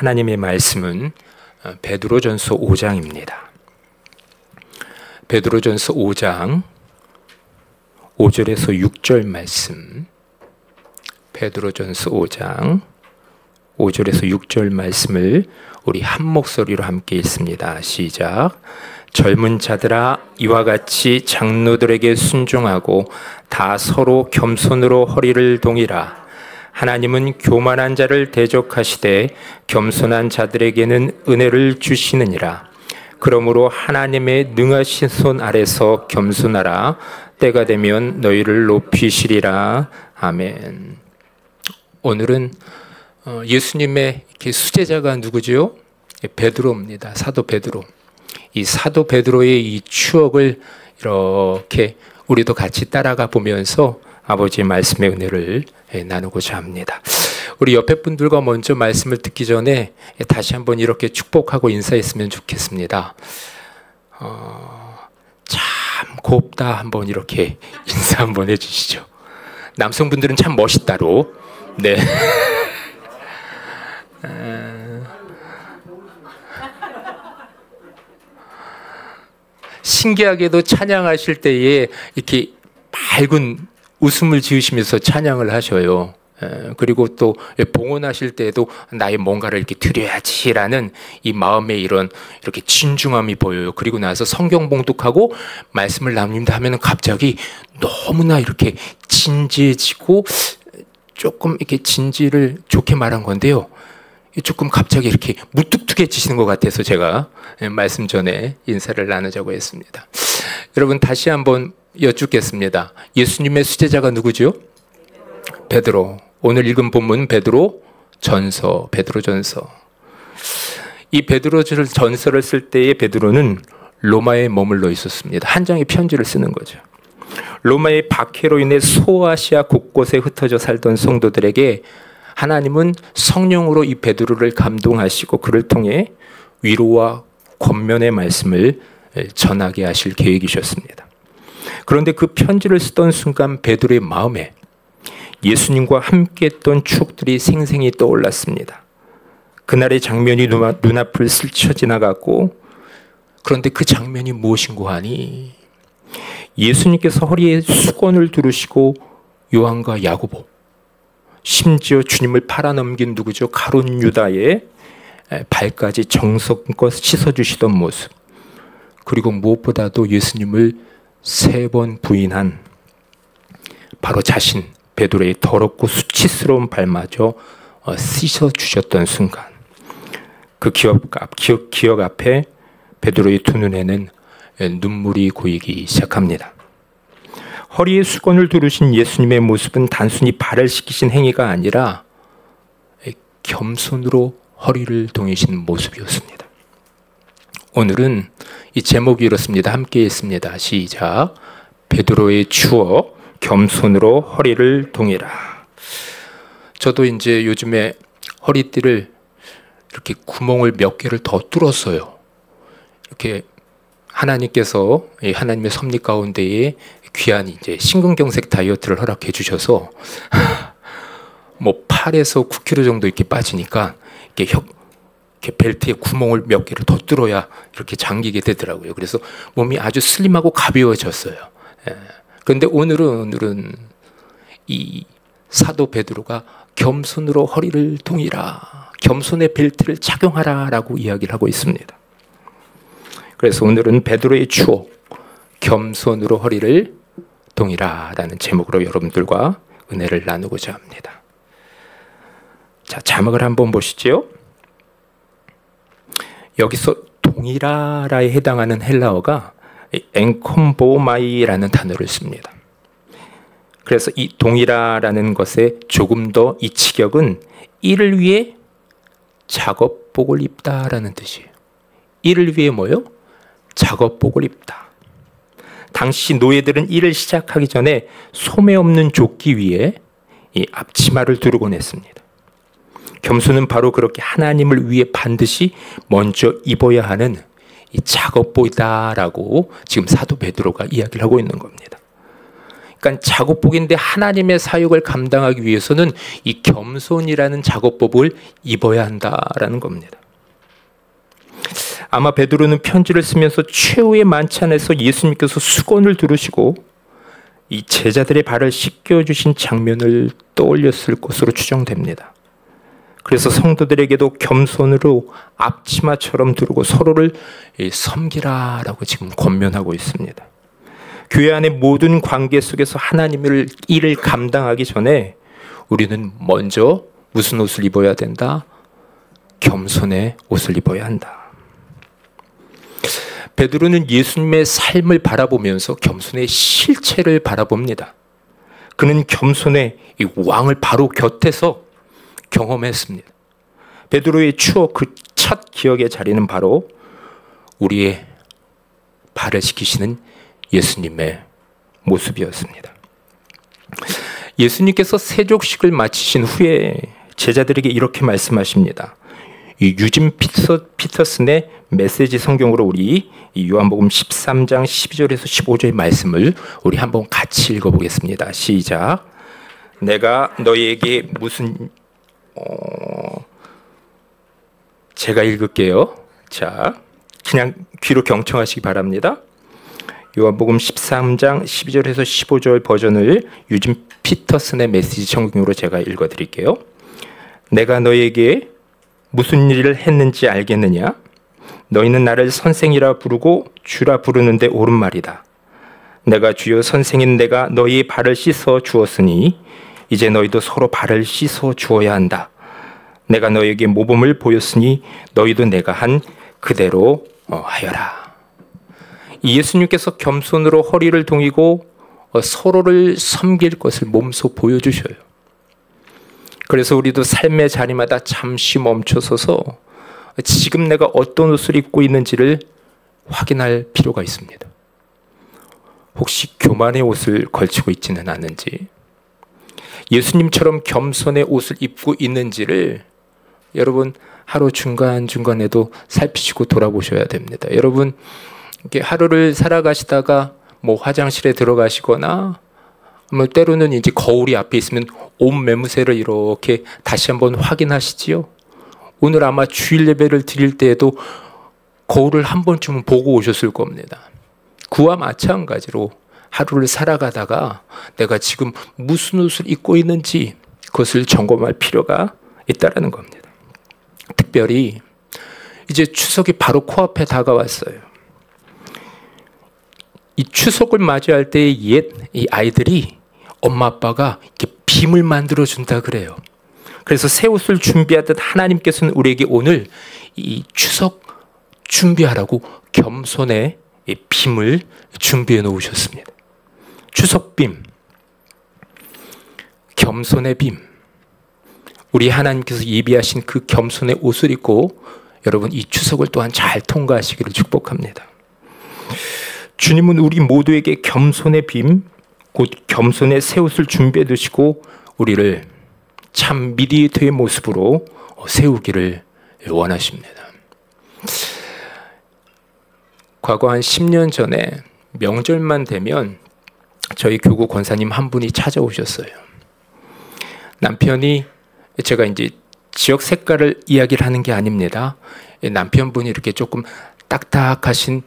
하나님의 말씀은 베드로전서 5장입니다. 베드로전서 5장 5절에서 6절 말씀. 베드로전서 5장 5절에서 6절 말씀을 우리 한 목소리로 함께 읽습니다. 시작. 젊은 자들아, 이와 같이 장로들에게 순종하고 다 서로 겸손으로 허리를 동이라. 하나님은 교만한 자를 대적하시되 겸손한 자들에게는 은혜를 주시느니라. 그러므로 하나님의 능하신 손 아래서 겸손하라. 때가 되면 너희를 높이시리라. 아멘. 오늘은 예수님의 수제자가 누구죠? 베드로입니다. 사도 베드로. 이 사도 베드로의 이 추억을 이렇게 우리도 같이 따라가 보면서 아버지의 말씀의 은혜를 나누고자 합니다. 우리 옆에 분들과 먼저 말씀을 듣기 전에 다시 한번 이렇게 축복하고 인사했으면 좋겠습니다. 참 곱다 한번 이렇게 인사 한번 해주시죠. 남성분들은 참 멋있다로. 네. 신기하게도 찬양하실 때에 이렇게 밝은 웃음을 지으시면서 찬양을 하셔요. 그리고 또 봉헌하실 때에도 나의 뭔가를 이렇게 드려야지라는 이 마음의 이렇게 진중함이 보여요. 그리고 나서 성경 봉독하고 말씀을 나눈다 하면 갑자기 너무나 이렇게 진지해지고, 조금 이렇게 진지를 좋게 말한 건데요. 조금 갑자기 이렇게 무뚝뚝해지시는 것 같아서 제가 말씀 전에 인사를 나누자고 했습니다. 여러분, 다시 한번 여쭙겠습니다. 예수님의 수제자가 누구죠? 베드로. 오늘 읽은 본문 베드로전서. 이 베드로전서를 쓸 때의 베드로는 로마에 머물러 있었습니다. 한 장의 편지를 쓰는 거죠. 로마의 박해로 인해 소아시아 곳곳에 흩어져 살던 성도들에게 하나님은 성령으로 이 베드로를 감동하시고 그를 통해 위로와 권면의 말씀을 전하게 하실 계획이셨습니다. 그런데 그 편지를 쓰던 순간 베드로의 마음에 예수님과 함께했던 추억들이 생생히 떠올랐습니다. 그날의 장면이 눈앞을 스쳐 지나갔고, 그런데 그 장면이 무엇인고 하니 예수님께서 허리에 수건을 두르시고 요한과 야고보, 심지어 주님을 팔아넘긴 누구죠? 가룟 유다의 발까지 정성껏 씻어주시던 모습, 그리고 무엇보다도 예수님을 3번 부인한 바로 자신 베드로의 더럽고 수치스러운 발마저 씻어주셨던 순간, 그 기억 앞에 베드로의 두 눈에는 눈물이 고이기 시작합니다. 허리에 수건을 두르신 예수님의 모습은 단순히 발을 씻기신 행위가 아니라 겸손으로 허리를 동이신 모습이었습니다. 오늘은 이 제목이 이렇습니다. 함께 읽습니다. 시작. 베드로의 추억, 겸손으로 허리를 동이라. 저도 이제 요즘에 허리띠를 이렇게 구멍을 몇 개를 더 뚫었어요. 이렇게 하나님께서 하나님의 섭리 가운데에 귀한 이제 심근경색 다이어트를 허락해 주셔서 뭐 8에서 9kg 정도 이렇게 빠지니까 이렇게 벨트에 구멍을 몇 개를 더 뚫어야 이렇게 잠기게 되더라고요. 그래서 몸이 아주 슬림하고 가벼워졌어요. 그런데 오늘은 이 사도 베드로가 겸손으로 허리를 동이라, 겸손의 벨트를 착용하라라고 이야기를 하고 있습니다. 그래서 오늘은 베드로의 추억, 겸손으로 허리를 동이라라는 제목으로 여러분들과 은혜를 나누고자 합니다. 자, 자막을 한번 보시죠. 여기서 동이라에 해당하는 헬라어가 엔콤보마이라는 단어를 씁니다. 그래서 이 동이라라는 것에 조금 더 이 직역은 이를 위해 작업복을 입다라는 뜻이에요. 이를 위해 뭐요? 작업복을 입다. 당시 노예들은 일을 시작하기 전에 소매 없는 조끼 위에 이 앞치마를 두르곤 했습니다. 겸손은 바로 그렇게 하나님을 위해 반드시 먼저 입어야 하는 이 작업복이다라고 지금 사도 베드로가 이야기를 하고 있는 겁니다. 그러니까 작업복인데 하나님의 사역을 감당하기 위해서는 이 겸손이라는 작업복을 입어야 한다라는 겁니다. 아마 베드로는 편지를 쓰면서 최후의 만찬에서 예수님께서 수건을 두르시고 이 제자들의 발을 씻겨주신 장면을 떠올렸을 것으로 추정됩니다. 그래서 성도들에게도 겸손으로 앞치마처럼 두르고 서로를 섬기라라고 지금 권면하고 있습니다. 교회 안의 모든 관계 속에서 하나님의 일을 감당하기 전에 우리는 먼저 무슨 옷을 입어야 된다? 겸손의 옷을 입어야 한다. 베드로는 예수님의 삶을 바라보면서 겸손의 실체를 바라봅니다. 그는 겸손의 이 왕을 바로 곁에서 경험했습니다. 베드로의 추억, 그 첫 기억의 자리는 바로 우리의 발을 씻기시는 예수님의 모습이었습니다. 예수님께서 세족식을 마치신 후에 제자들에게 이렇게 말씀하십니다. 이 유진 피터슨의 메시지 성경으로 우리 요한복음 13장 12절에서 15절의 말씀을 우리 한번 같이 읽어보겠습니다. 시작. 내가 너희에게 무슨 제가 읽을게요. 자, 그냥 귀로 경청하시기 바랍니다. 요한복음 13장 12절에서 15절 버전을 유진 피터슨의 메시지 성경으로 제가 읽어드릴게요. 내가 너에게 무슨 일을 했는지 알겠느냐? 너희는 나를 선생이라 부르고 주라 부르는데 옳은 말이다. 내가 주여 선생인 내가 너희의 발을 씻어 주었으니 이제 너희도 서로 발을 씻어 주어야 한다. 내가 너희에게 모범을 보였으니 너희도 내가 한 그대로 하여라. 예수님께서 겸손으로 허리를 동이고 서로를 섬길 것을 몸소 보여주셔요. 그래서 우리도 삶의 자리마다 잠시 멈춰서서 지금 내가 어떤 옷을 입고 있는지를 확인할 필요가 있습니다. 혹시 교만의 옷을 걸치고 있지는 않은지, 예수님처럼 겸손의 옷을 입고 있는지를 여러분 하루 중간중간에도 살피시고 돌아보셔야 됩니다. 여러분 이렇게 하루를 살아가시다가 뭐 화장실에 들어가시거나 뭐 때로는 이제 거울이 앞에 있으면 옷 매무새를 이렇게 다시 한번 확인하시지요. 오늘 아마 주일 예배를 드릴 때에도 거울을 한 번쯤은 보고 오셨을 겁니다. 그와 마찬가지로 하루를 살아가다가 내가 지금 무슨 옷을 입고 있는지 그것을 점검할 필요가 있다는 겁니다. 특별히 이제 추석이 바로 코앞에 다가왔어요. 이 추석을 맞이할 때 이 아이들이 엄마 아빠가 이렇게 빔을 만들어 준다 그래요. 그래서 새 옷을 준비하듯 하나님께서는 우리에게 오늘 이 추석 준비하라고 겸손의 빔을 준비해 놓으셨습니다. 추석 빔, 겸손의 빔. 우리 하나님께서 예비하신 그 겸손의 옷을 입고 여러분 이 추석을 또한 잘 통과하시기를 축복합니다. 주님은 우리 모두에게 겸손의 빔, 곧 겸손의 새 옷을 준비해 두시고 우리를 참 미디에이터의 모습으로 세우기를 원하십니다. 과거 한 10년 전에 명절만 되면 저희 교구 권사님 한 분이 찾아오셨어요. 남편이, 제가 이제 지역 색깔을 이야기를 하는 게 아닙니다. 남편분이 이렇게 조금 딱딱하신,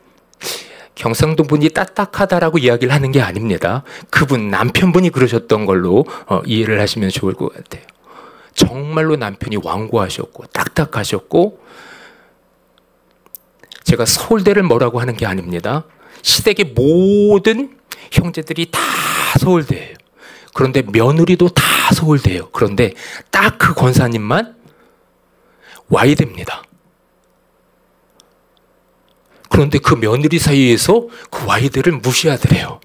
경상도 분이 딱딱하다라고 이야기를 하는 게 아닙니다. 그분 남편분이 그러셨던 걸로 이해를 하시면 좋을 것 같아요. 정말로 남편이 완고하셨고 딱딱하셨고, 제가 서울대를 뭐라고 하는 게 아닙니다. 시댁의 모든 형제들이 다 서울대예요. 그런데 며느리도 다 서울대예요. 그런데 딱 그 권사님만 와이대입니다. 그런데 그 며느리 사이에서 그 와이대를 무시하더래요.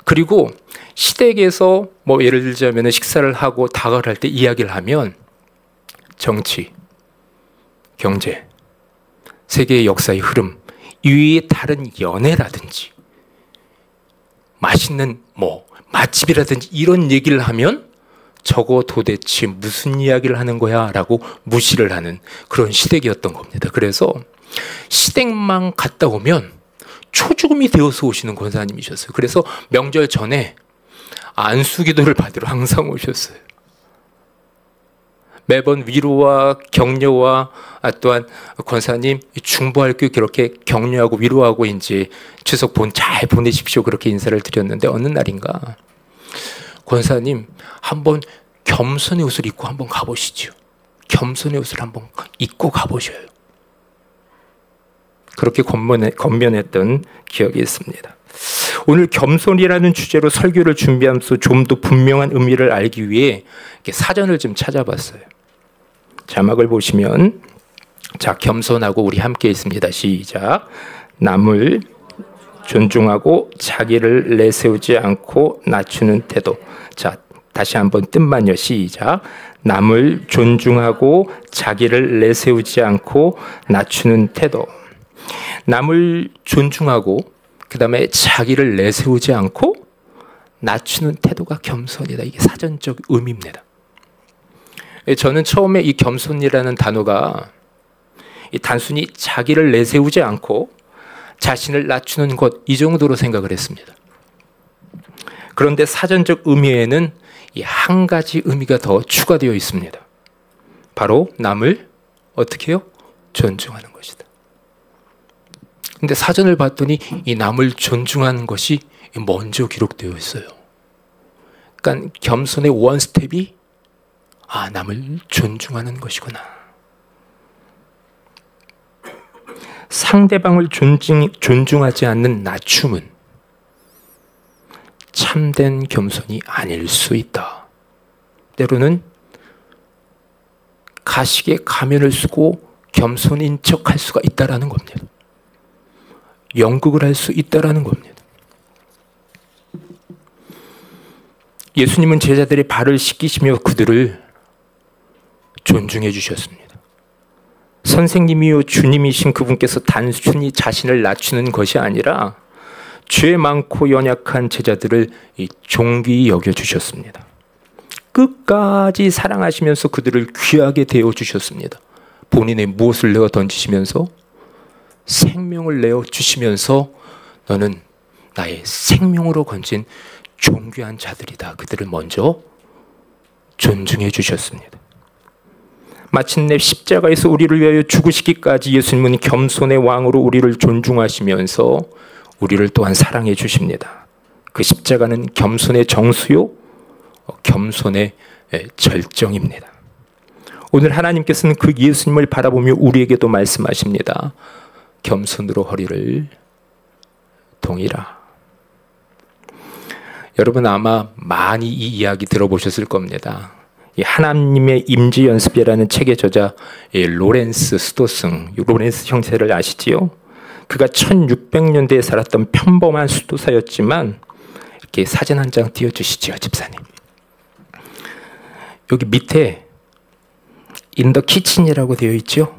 그리고 시댁에서 뭐 예를 들자면 식사를 하고 다가를 할 때 이야기를 하면 정치, 경제, 세계의 역사의 흐름, 이외의 다른 연애라든지 맛있는 뭐 맛집이라든지 이런 얘기를 하면 저거 도대체 무슨 이야기를 하는 거야? 라고 무시를 하는 그런 시댁이었던 겁니다. 그래서 시댁만 갔다 오면 초죽음이 되어서 오시는 권사님이셨어요. 그래서 명절 전에 안수기도를 받으러 항상 오셨어요. 매번 위로와 격려와 또한 권사님 중보할 게 그렇게 격려하고 위로하고 이제 추석 잘 보내십시오 그렇게 인사를 드렸는데 어느 날인가 권사님 한번 겸손의 옷을 입고 한번 가보시죠. 겸손의 옷을 한번 입고 가보셔요. 그렇게 권면했던 기억이 있습니다. 오늘 겸손이라는 주제로 설교를 준비하면서 좀 더 분명한 의미를 알기 위해 사전을 좀 찾아봤어요. 자막을 보시면 자, 겸손하고 우리 함께 있습니다. 시작. 남을 존중하고 자기를 내세우지 않고 낮추는 태도. 자, 다시 한번 뜻만요. 시작. 남을 존중하고 자기를 내세우지 않고 낮추는 태도. 남을 존중하고 그 다음에 자기를 내세우지 않고 낮추는 태도가 겸손이다. 이게 사전적 의미입니다. 저는 처음에 이 겸손이라는 단어가 단순히 자기를 내세우지 않고 자신을 낮추는 것 이 정도로 생각을 했습니다. 그런데 사전적 의미에는 이 한 가지 의미가 더 추가되어 있습니다. 바로 남을 어떻게 해요? 존중하는 것이다. 근데 사전을 봤더니 이 남을 존중하는 것이 먼저 기록되어 있어요. 그러니까 겸손의 원 스텝이 남을 존중하는 것이구나. 상대방을 존중하지 않는 낮춤은 참된 겸손이 아닐 수 있다. 때로는 가식의 가면을 쓰고 겸손인 척할 수가 있다라는 겁니다. 연극을 할 수 있다라는 겁니다. 예수님은 제자들의 발을 씻기시며 그들을 존중해 주셨습니다. 선생님이요 주님이신 그분께서 단순히 자신을 낮추는 것이 아니라 죄 많고 연약한 제자들을 존귀히 여겨주셨습니다. 끝까지 사랑하시면서 그들을 귀하게 대어주셨습니다. 본인의 무엇을 내어 던지시면서 생명을 내어 주시면서 너는 나의 생명으로 건진 존귀한 자들이다. 그들을 먼저 존중해 주셨습니다. 마침내 십자가에서 우리를 위하여 죽으시기까지 예수님은 겸손의 왕으로 우리를 존중하시면서 우리를 또한 사랑해 주십니다. 그 십자가는 겸손의 정수요, 겸손의 절정입니다. 오늘 하나님께서는 그 예수님을 바라보며 우리에게도 말씀하십니다. 겸손으로 허리를 동이라. 여러분 아마 많이 이 이야기 들어보셨을 겁니다. 이 하나님의 임재 연습이라는 책의 저자 로렌스 스토승, 로렌스 형제를 아시지요? 그가 1600년대에 살았던 평범한 수도사였지만 이렇게 사진 한 장 띄워주시죠, 집사님. 여기 밑에 In the kitchen이라고 되어 있죠?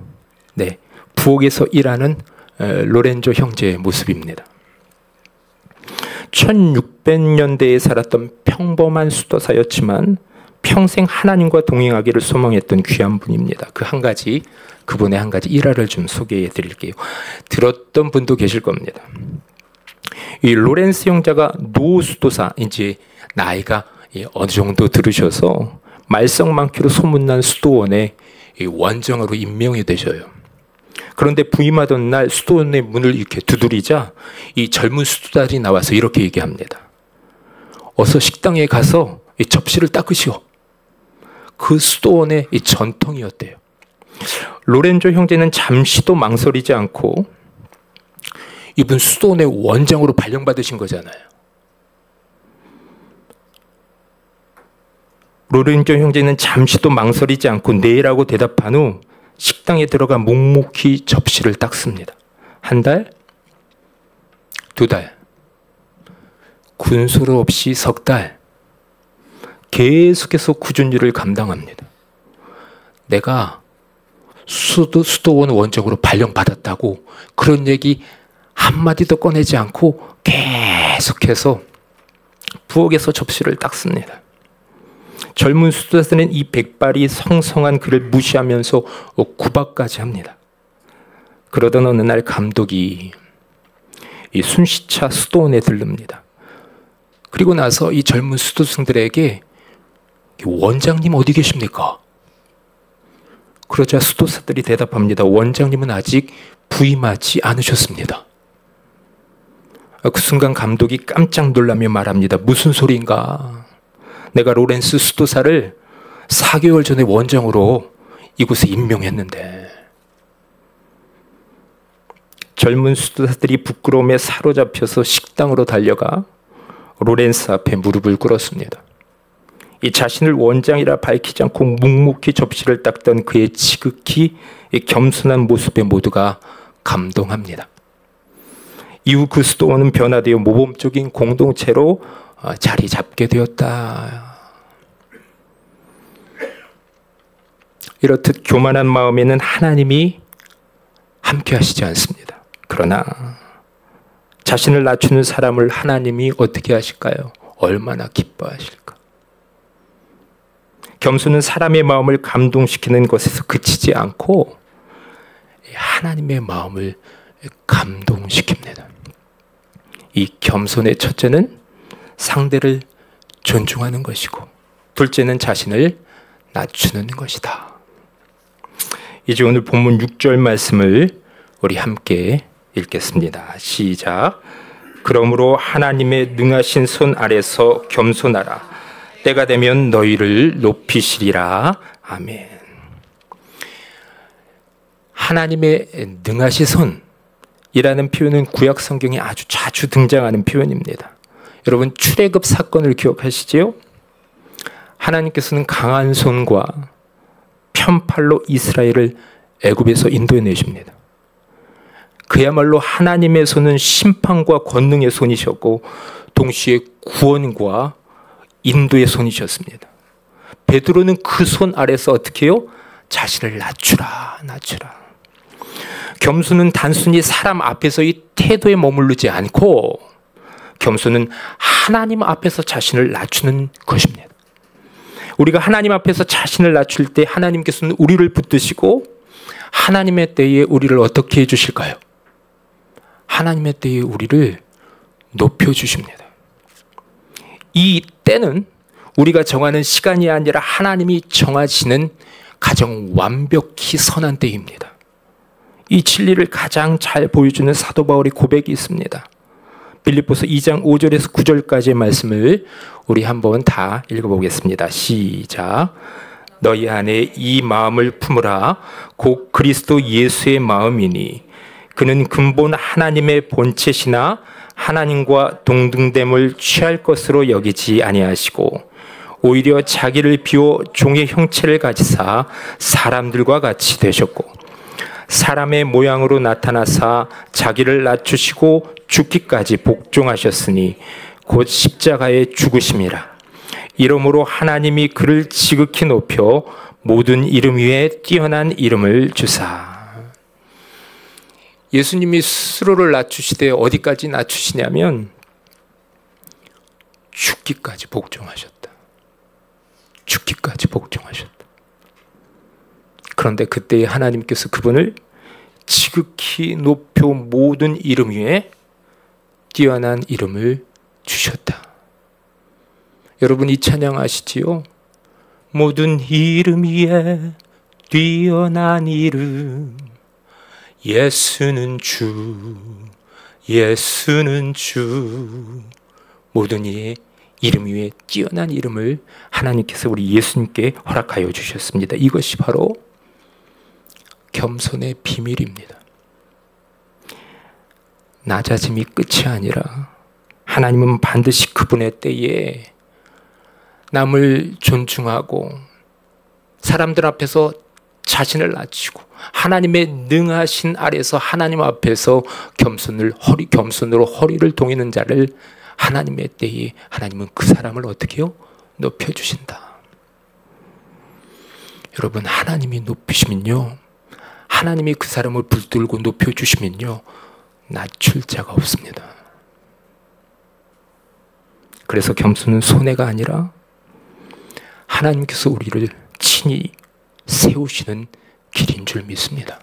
네, 부엌에서 일하는 로렌조 형제의 모습입니다. 1600년대에 살았던 평범한 수도사였지만 평생 하나님과 동행하기를 소망했던 귀한 분입니다. 그분의 한 가지 일화를 좀 소개해 드릴게요. 들었던 분도 계실 겁니다. 이 로렌스 형제가 노수도사, 이제 나이가 어느 정도 들으셔서 말썽 많기로 소문난 수도원의 원정으로 임명이 되셔요. 그런데 부임하던 날 수도원의 문을 이렇게 두드리자 이 젊은 수도자들이 나와서 이렇게 얘기합니다. 어서 식당에 가서 이 접시를 닦으시오. 그 수도원의 이 전통이었대요. 로렌조 형제는 잠시도 망설이지 않고 이분 수도원의 원장으로 발령받으신 거잖아요. 로렌조 형제는 잠시도 망설이지 않고 네라고 대답한 후 식당에 들어가 묵묵히 접시를 닦습니다. 한 달, 두 달, 군소로 없이 석 달, 계속해서 꾸준히 일을 감당합니다. 내가 수도원 원정으로 발령받았다고 그런 얘기 한마디도 꺼내지 않고 계속해서 부엌에서 접시를 닦습니다. 젊은 수도사는 이 백발이 성성한 그를 무시하면서 구박까지 합니다. 그러던 어느 날 감독이 이 순시차 수도원에 들릅니다. 그리고 나서 이 젊은 수도승들에게 원장님 어디 계십니까? 그러자 수도사들이 대답합니다. 원장님은 아직 부임하지 않으셨습니다. 그 순간 감독이 깜짝 놀라며 말합니다. 무슨 소리인가? 내가 로렌스 수도사를 4개월 전에 원장으로 이곳에 임명했는데. 젊은 수도사들이 부끄러움에 사로잡혀서 식당으로 달려가 로렌스 앞에 무릎을 꿇었습니다. 이 자신을 원장이라 밝히지 않고 묵묵히 접시를 닦던 그의 지극히 겸손한 모습에 모두가 감동합니다. 이후 그 수도원은 변화되어 모범적인 공동체로 자리 잡게 되었다. 이렇듯 교만한 마음에는 하나님이 함께 하시지 않습니다. 그러나 자신을 낮추는 사람을 하나님이 어떻게 하실까요? 얼마나 기뻐하실까? 겸손은 사람의 마음을 감동시키는 것에서 그치지 않고 하나님의 마음을 감동시킵니다. 이 겸손의 첫째는 상대를 존중하는 것이고 둘째는 자신을 낮추는 것이다. 이제 오늘 본문 6절 말씀을 우리 함께 읽겠습니다. 시작. 그러므로 하나님의 능하신 손 아래서 겸손하라. 때가 되면 너희를 높이시리라. 아멘. 하나님의 능하신 손이라는 표현은 구약 성경에 아주 자주 등장하는 표현입니다. 여러분 출애굽 사건을 기억하시지요? 하나님께서는 강한 손과 편팔로 이스라엘을 애굽에서 인도해내십니다. 그야말로 하나님의 손은 심판과 권능의 손이셨고 동시에 구원과 인도의 손이셨습니다. 베드로는 그 손 아래서 어떻게 해요? 자신을 낮추라. 겸손은 단순히 사람 앞에서의 태도에 머무르지 않고 겸손은 하나님 앞에서 자신을 낮추는 것입니다. 우리가 하나님 앞에서 자신을 낮출 때 하나님께서는 우리를 붙드시고 하나님의 때에 우리를 어떻게 해주실까요? 하나님의 때에 우리를 높여주십니다. 이 때는 우리가 정하는 시간이 아니라 하나님이 정하시는 가장 완벽히 선한 때입니다. 이 진리를 가장 잘 보여주는 사도 바울의 고백이 있습니다. 빌립보서 2장 5절에서 9절까지의 말씀을 우리 한번 다 읽어보겠습니다. 시작. 너희 안에 이 마음을 품으라. 곧 그리스도 예수의 마음이니 그는 근본 하나님의 본체시나 하나님과 동등됨을 취할 것으로 여기지 아니하시고 오히려 자기를 비워 종의 형체를 가지사 사람들과 같이 되셨고 사람의 모양으로 나타나사 자기를 낮추시고 죽기까지 복종하셨으니 곧 십자가에 죽으심이라. 이러므로 하나님이 그를 지극히 높여 모든 이름 위에 뛰어난 이름을 주사. 예수님이 스스로를 낮추시되 어디까지 낮추시냐면 죽기까지 복종하셨다. 죽기까지 복종하셨다. 그런데 그때 하나님께서 그분을 지극히 높여 모든 이름 위에 뛰어난 이름을 주셨다. 여러분 이 찬양 아시지요? 모든 이름 위에 뛰어난 이름 예수는 주, 예수는 주. 모든 이의 이름 위에 뛰어난 이름을 하나님께서 우리 예수님께 허락하여 주셨습니다. 이것이 바로 겸손의 비밀입니다. 낮아짐이 끝이 아니라 하나님은 반드시 그분의 때에 남을 존중하고 사람들 앞에서 자신을 낮추고 하나님의 능하신 아래서 하나님 앞에서 겸손으로 허리를 동이는 자를 하나님의 때에 하나님은 그 사람을 어떻게 해요? 높여주신다. 여러분 하나님이 높이시면요 하나님이 그 사람을 붙들고 높여주시면요 낮출 자가 없습니다. 그래서 겸손은 손해가 아니라 하나님께서 우리를 친히 세우시는 길인 줄 믿습니다.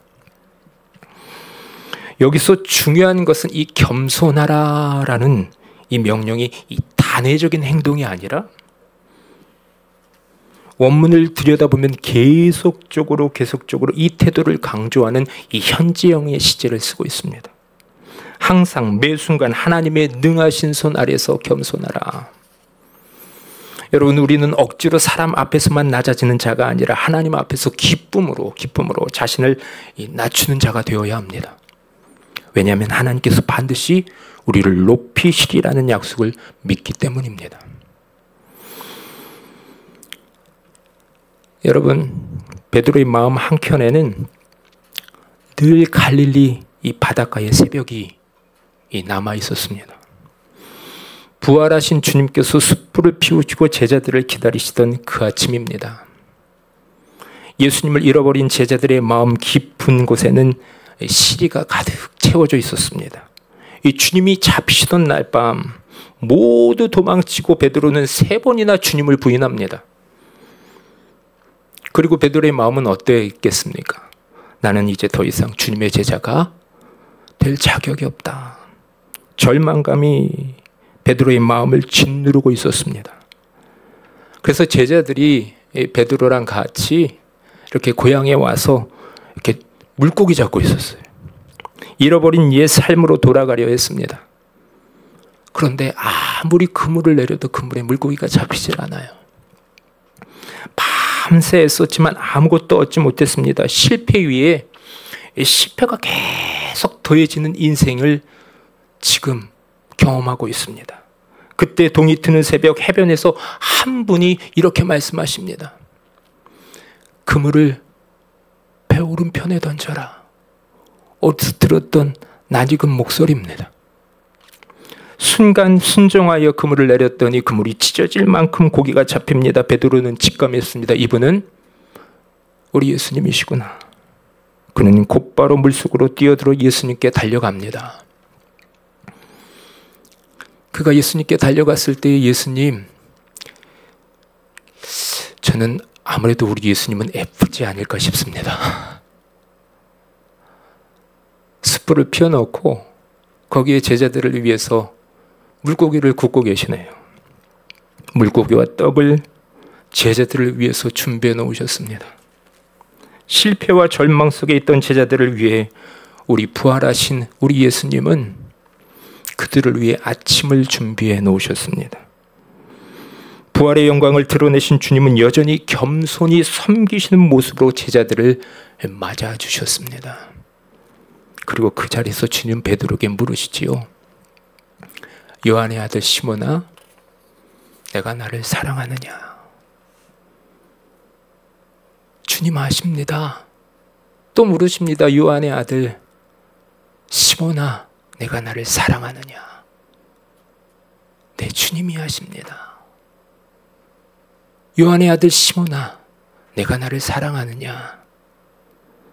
여기서 중요한 것은 이 겸손하라라는 이 명령이 이 단회적인 행동이 아니라 원문을 들여다보면 계속적으로 이 태도를 강조하는 이 현지형의 시제를 쓰고 있습니다. 항상 매 순간 하나님의 능하신 손 아래서 겸손하라. 여러분, 우리는 억지로 사람 앞에서만 낮아지는 자가 아니라 하나님 앞에서 기쁨으로 자신을 낮추는 자가 되어야 합니다. 왜냐하면 하나님께서 반드시 우리를 높이시리라는 약속을 믿기 때문입니다. 여러분, 베드로의 마음 한켠에는 늘 갈릴리 이 바닷가의 새벽이 남아 있었습니다. 부활하신 주님께서 숯불을 피우시고 제자들을 기다리시던 그 아침입니다. 예수님을 잃어버린 제자들의 마음 깊은 곳에는 시리가 가득 채워져 있었습니다. 이 주님이 잡히시던 날 밤 모두 도망치고 베드로는 3번이나 주님을 부인합니다. 그리고 베드로의 마음은 어땠겠습니까? 나는 이제 더 이상 주님의 제자가 될 자격이 없다. 절망감이 베드로의 마음을 짓누르고 있었습니다. 그래서 제자들이 베드로랑 같이 이렇게 고향에 와서 이렇게 물고기 잡고 있었어요. 잃어버린 옛 삶으로 돌아가려 했습니다. 그런데 아무리 그물을 내려도 그물에 물고기가 잡히질 않아요. 밤새 애썼지만 아무것도 얻지 못했습니다. 실패 위에 실패가 계속 더해지는 인생을 지금 경험하고 있습니다. 그때 동이 트는 새벽 해변에서 한 분이 이렇게 말씀하십니다. 그물을 배 오른편에 던져라. 어디서 들었던 낯익은 목소리입니다. 순간 순종하여 그물을 내렸더니 그물이 찢어질 만큼 고기가 잡힙니다. 베드로는 직감했습니다. 이분은 우리 예수님이시구나. 그는 곧바로 물속으로 뛰어들어 예수님께 달려갑니다. 그가 예수님께 달려갔을 때 예수님, 저는 아무래도 우리 예수님은 F지 않을까 싶습니다. 숯불을 피워놓고 거기에 제자들을 위해서 물고기를 굽고 계시네요. 물고기와 떡을 제자들을 위해서 준비해 놓으셨습니다. 실패와 절망 속에 있던 제자들을 위해 우리 부활하신 우리 예수님은 그들을 위해 아침을 준비해 놓으셨습니다. 부활의 영광을 드러내신 주님은 여전히 겸손히 섬기시는 모습으로 제자들을 맞아 주셨습니다. 그리고 그 자리에서 주님 베드로에게 물으시지요. 요한의 아들 시몬아, 내가 나를 사랑하느냐? 주님 아십니다. 또 물으십니다. 요한의 아들 시몬아, 내가 나를 사랑하느냐? 네, 주님이 아십니다. 요한의 아들 시몬아, 내가 나를 사랑하느냐?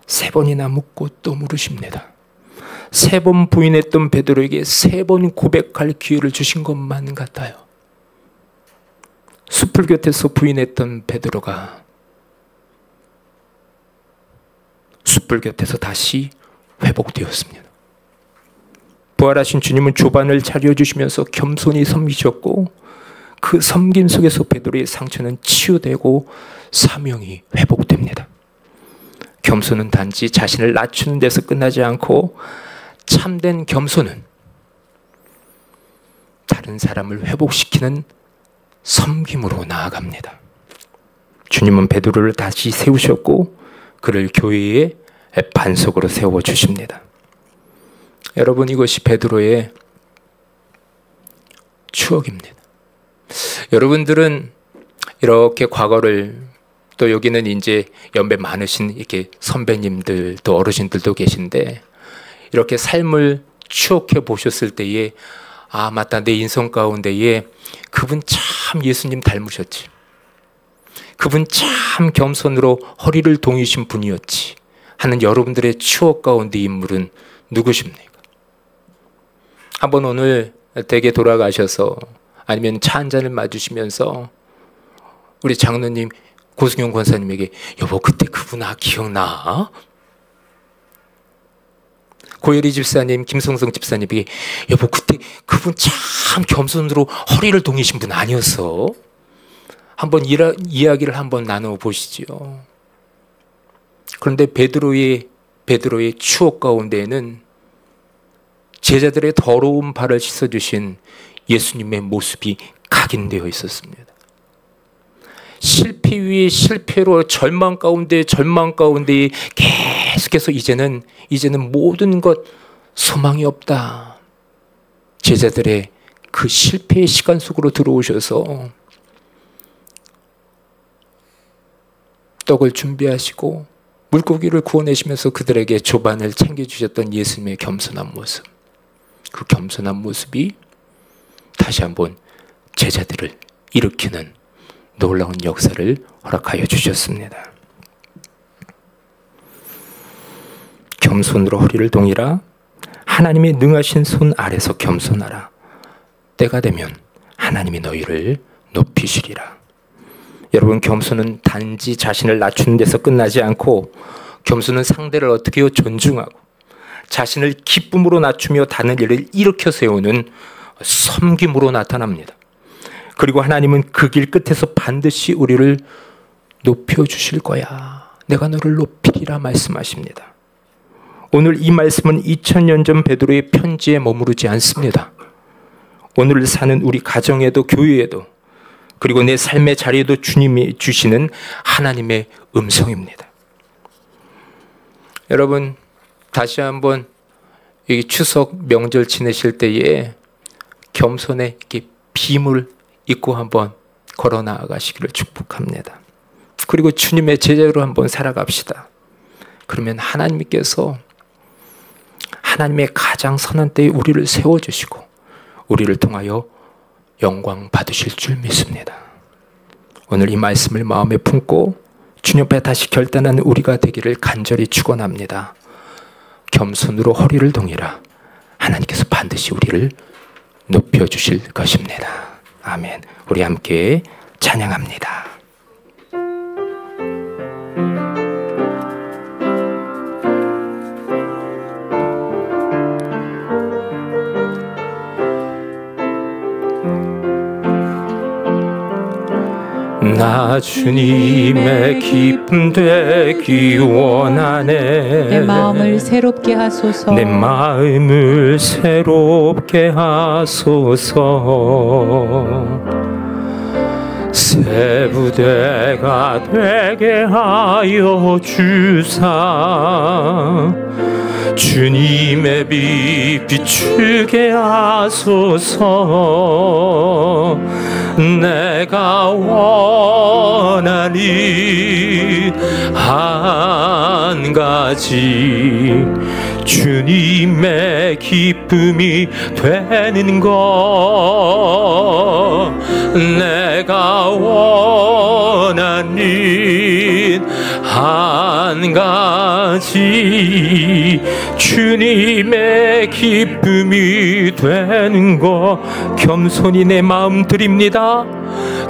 3번이나 묻고 또 물으십니다. 3번 부인했던 베드로에게 3번 고백할 기회를 주신 것만 같아요. 숯불 곁에서 부인했던 베드로가 숯불 곁에서 다시 회복되었습니다. 부활하신 주님은 조반을 차려주시면서 겸손히 섬기셨고 그 섬김 속에서 베드로의 상처는 치유되고 사명이 회복됩니다. 겸손은 단지 자신을 낮추는 데서 끝나지 않고 참된 겸손은 다른 사람을 회복시키는 섬김으로 나아갑니다. 주님은 베드로를 다시 세우셨고 그를 교회의 반석으로 세워주십니다. 여러분, 이것이 베드로의 추억입니다. 여러분들은 이렇게 과거를, 또 여기는 이제 연배 많으신 이렇게 선배님들 또 어르신들도 계신데 이렇게 삶을 추억해 보셨을 때에 아, 맞다, 내 인생 가운데에 그분 참 예수님 닮으셨지, 그분 참 겸손으로 허리를 동이신 분이었지 하는 여러분들의 추억 가운데 인물은 누구십니까? 한번 오늘 댁에 돌아가셔서 아니면 차 한 잔을 마주시면서 우리 장로님 고승용 권사님에게 여보, 그때 그분 기억나? 고혜리 집사님, 김성성 집사님이 여보 그때 그분 참 겸손으로 허리를 동이신 분 아니었어? 한번 이야기를 한번 나눠보시죠. 그런데 베드로의 추억 가운데에는 제자들의 더러운 발을 씻어주신 예수님의 모습이 각인되어 있었습니다. 실패 위에 실패로 절망 가운데 계속해서 이제는 모든 것 소망이 없다. 제자들의 그 실패의 시간 속으로 들어오셔서 떡을 준비하시고 물고기를 구워내시면서 그들에게 조반을 챙겨주셨던 예수님의 겸손한 모습, 그 겸손한 모습이 다시 한번 제자들을 일으키는 놀라운 역사를 허락하여 주셨습니다. 겸손으로 허리를 동이라. 하나님의 능하신 손 아래서 겸손하라. 때가 되면 하나님이 너희를 높이시리라. 여러분, 겸손은 단지 자신을 낮추는 데서 끝나지 않고 겸손은 상대를 어떻게 존중하고 자신을 기쁨으로 낮추며 다른 일을 일으켜 세우는 섬김으로 나타납니다. 그리고 하나님은 그 길 끝에서 반드시 우리를 높여주실 거야. 내가 너를 높이리라 말씀하십니다. 오늘 이 말씀은 2000년 전 베드로의 편지에 머무르지 않습니다. 오늘 사는 우리 가정에도 교회에도 그리고 내 삶의 자리에도 주님이 주시는 하나님의 음성입니다. 여러분, 다시 한번 이 추석 명절 지내실 때에 겸손의 이렇게 빔을 입고 한번 걸어 나아가시기를 축복합니다. 그리고 주님의 제자로 한번 살아갑시다. 그러면 하나님께서 하나님의 가장 선한 때에 우리를 세워주시고 우리를 통하여 영광 받으실 줄 믿습니다. 오늘 이 말씀을 마음에 품고 주님 앞에 다시 결단하는 우리가 되기를 간절히 축원합니다. 겸손으로 허리를 동이라. 하나님께서 반드시 우리를 높여주실 것입니다. 아멘. 우리 함께 찬양합니다. 나 주님의 기쁨 되기 원하네. 내 마음을 새롭게 하소서. 내 마음을 새롭게 하소서. 새 부대가 되게 하여 주사. 주님의 빛 비추게 하소서. 내가 원하는 한 가지 주님의 기쁨이 되는 것. 내가 원하는 한 가지 주님의 기쁨이 되는 것. 겸손히 내 마음 드립니다.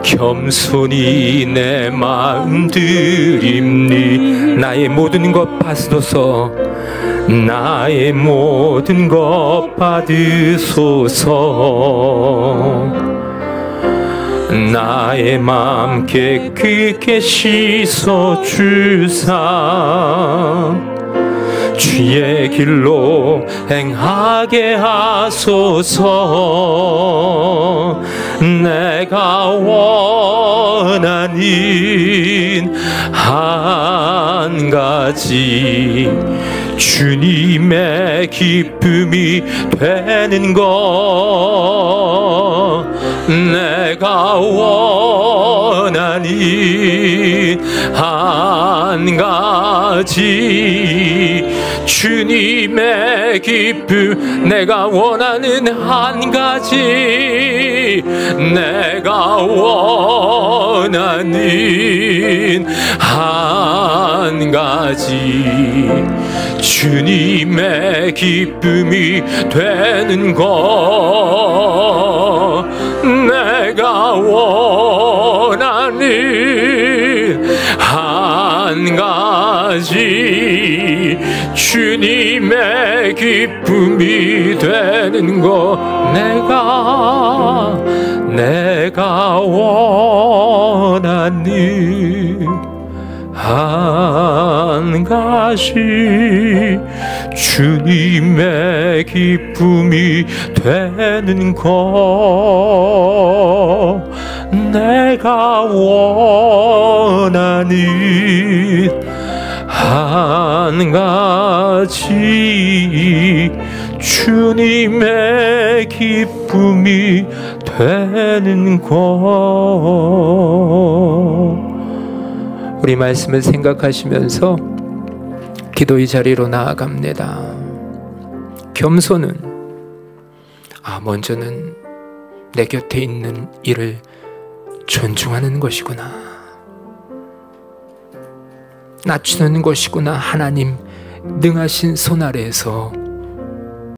겸손히 내 마음 드립니. 나의 모든 것 받으소서. 나의 모든 것 받으소서. 나의 마음 깨끗게 씻어 주사. 주의 길로 행하게 하소서. 내가 원하는 한 가지 주님의 기쁨이 되는 것. 내가 원하는 한 가지 주님의 기쁨. 내가 원하는 한 가지. 내가 원하는 한 가지 주님의 기쁨이 되는 것. 내가 원하는 한 가지 주님의 기쁨이 되는 것 내가 원하는 한 가지 주님의 기쁨이 되는 것 내가 원하는 한 가지 주님의 기쁨이 되는 것. 우리 말씀을 생각하시면서 기도의 자리로 나아갑니다. 겸손은 먼저는 내 곁에 있는 이를 존중하는 것이구나, 낮추는 것이구나. 하나님 능하신 손 아래에서